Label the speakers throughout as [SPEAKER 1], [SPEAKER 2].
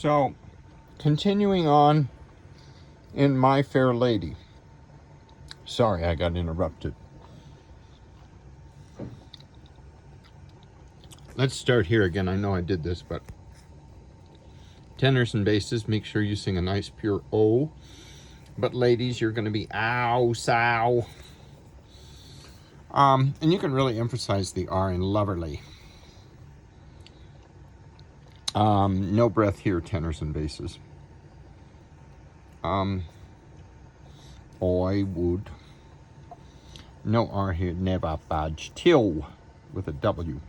[SPEAKER 1] So, continuing on in My Fair Lady. Sorry, I got interrupted. Let's start here again. I know I did this, but tenors and basses, make sure you sing a nice pure O. But ladies, you're going to be ow, sow. And you can really emphasize the R in loverly. No breath here, tenors and basses. I would. No R here, never budge. Till with a W.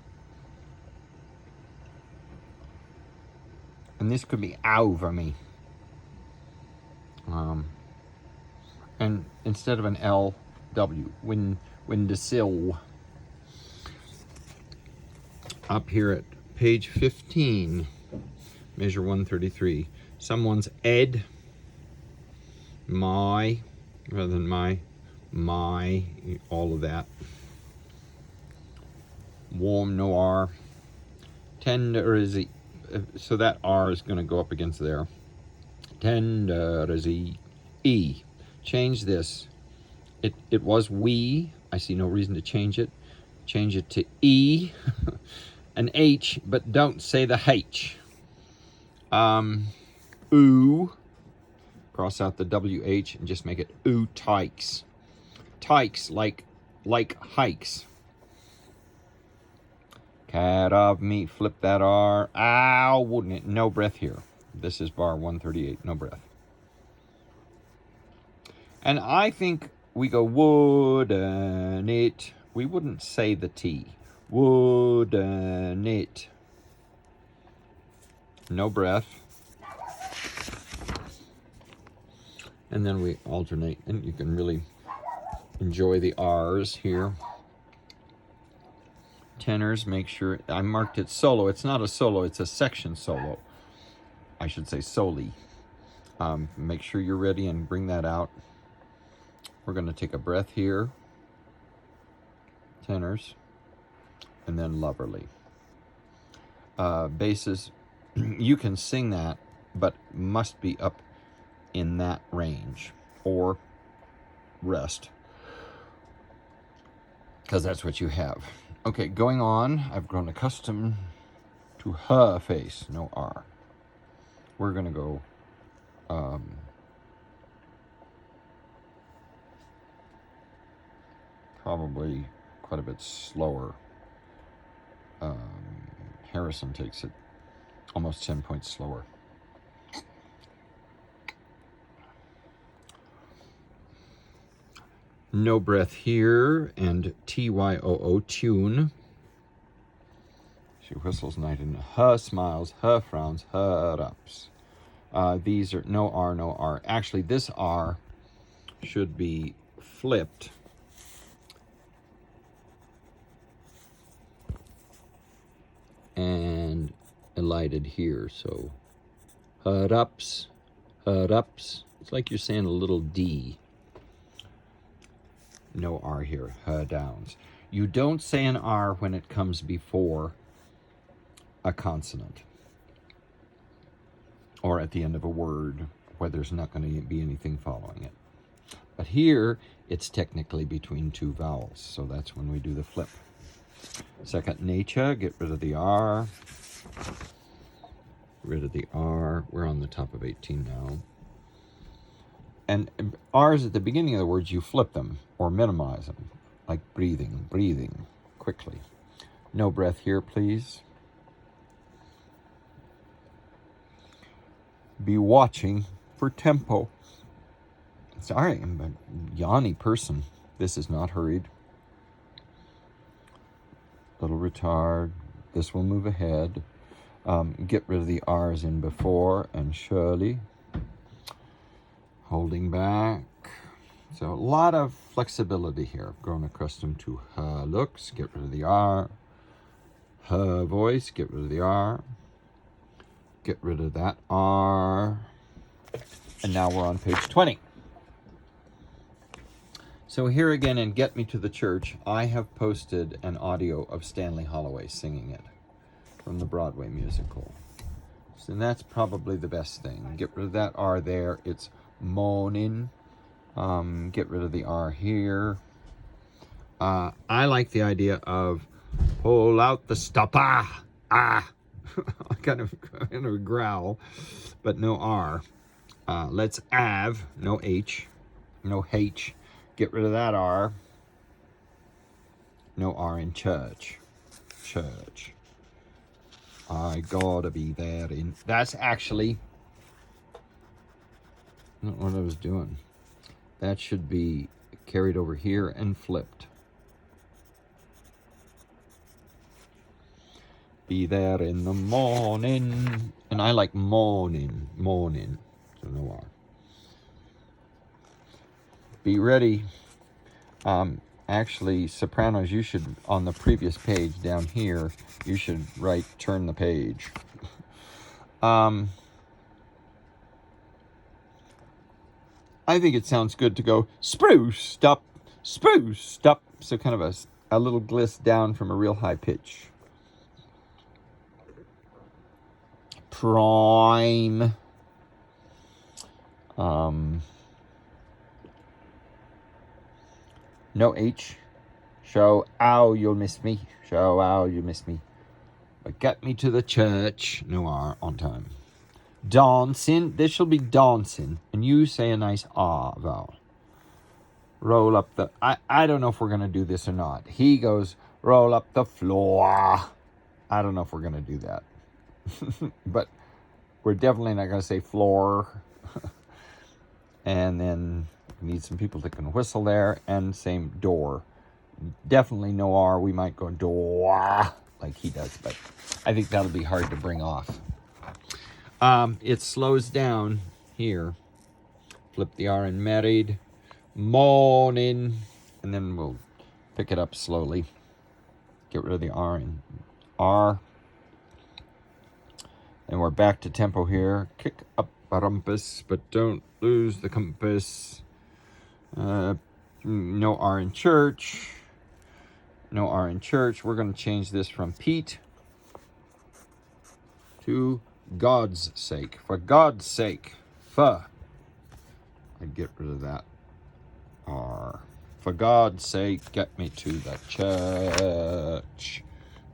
[SPEAKER 1] And this could be over me. And instead of an L, W. Windowsill. Up here at page 15, measure 133. Someone's ed, my, rather than my, all of that. Warm, no R. Tender is he, so that R is going to go up against there. Tender is he. E. Change this. It was we. I see no reason to change it. Change it to E. An H, but don't say the H. Ooh. Cross out the WH and just make it ooh tykes. Tykes, like hikes. Cat of me, flip that R. Ow, wouldn't it? No breath here. This is bar 138, no breath. And I think we go wouldn't it. We wouldn't say the T. Wouldn't it. No breath. And then we alternate, and you can really enjoy the R's here. Tenors, make sure, I marked it solo. It's not a solo, it's a section solo. I should say soli. Make sure you're ready and bring that out. We're going to take a breath here. Tenors. And then loverly. Basses, you can sing that, but must be up in that range. Or rest. Because that's what you have. Okay, going on, I've grown accustomed to her face, no R. We're going to go probably quite a bit slower. Harrison takes it almost 10 points slower. No breath here, and TYOO, tune. She whistles night and her smiles, her frowns, her ups. These are no R, no R. Actually, this R should be flipped. And elided here, so her ups, her ups. It's like you're saying a little D. No R here, her downs. You don't say an R when it comes before a consonant or at the end of a word where there's not going to be anything following it. But here, it's technically between two vowels, so that's when we do the flip. Second nature, get rid of the R. Rid of the R. We're on the top of 18 now. And R's at the beginning of the words, you flip them or minimize them, like breathing, breathing, quickly. No breath here, please. Be watching for tempo. Sorry, I'm a yawny person. This is not hurried. Little retard. This will move ahead. Get rid of the R's in before and surely. Holding back. So a lot of flexibility here. I've grown accustomed to her looks. Get rid of the R. Her voice. Get rid of the R. Get rid of that R. And now we're on page 20. So here again in Get Me to the Church, I have posted an audio of Stanley Holloway singing it from the Broadway musical. And that's probably the best thing. Get rid of that R there. It's morning. Get rid of the R here. I like the idea of pull out the stopper. kind of a growl, but no R. Let's have, no H, no H. Get rid of that R. No R in church. Church. I gotta be there in. That's actually not what I was doing. That should be carried over here and flipped. Be there in the morning. And I like morning. Morning. So no R. Be ready. Actually, Sopranos, you should, on the previous page down here, you should write turn the page. I think it sounds good to go spruced up. So kind of a little gliss down from a real high pitch. Prime. No H. Show how you'll miss me. Show how you miss me. But get me to the church. No R on time. Dancing. This shall be dancing. And you say a nice R vowel. Roll up the... I don't know if we're going to do this or not. He goes, roll up the floor. I don't know if we're going to do that. But we're definitely not going to say floor. And then we need some people that can whistle there. And same door. Definitely no R. We might go door like he does. But I think that'll be hard to bring off. It slows down here. Flip the R in married. Morning. And then we'll pick it up slowly. Get rid of the R in R. And we're back to tempo here. Kick up a rumpus, but don't lose the compass. No R in church. No R in church. We're going to change this from Pete to God's sake. For God's sake. I'd get rid of that R. For God's sake, get me to the church.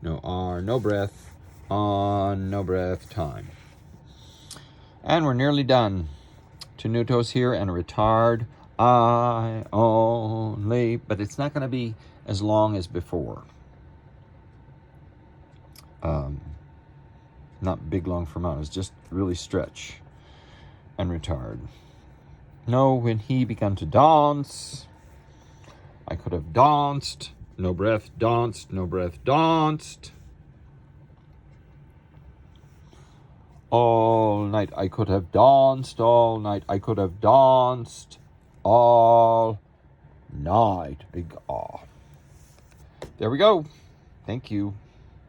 [SPEAKER 1] No R, no breath. On, no breath, time. And we're nearly done. Tenutos here and a retard. I only, but it's not going to be as long as before. Not big long fermatos, just really stretch and retard. No, when he began to dance, I could have danced. No breath, danced. No breath, danced. All night I could have danced. All night I could have danced. All night. Big ah. There we go. Thank you.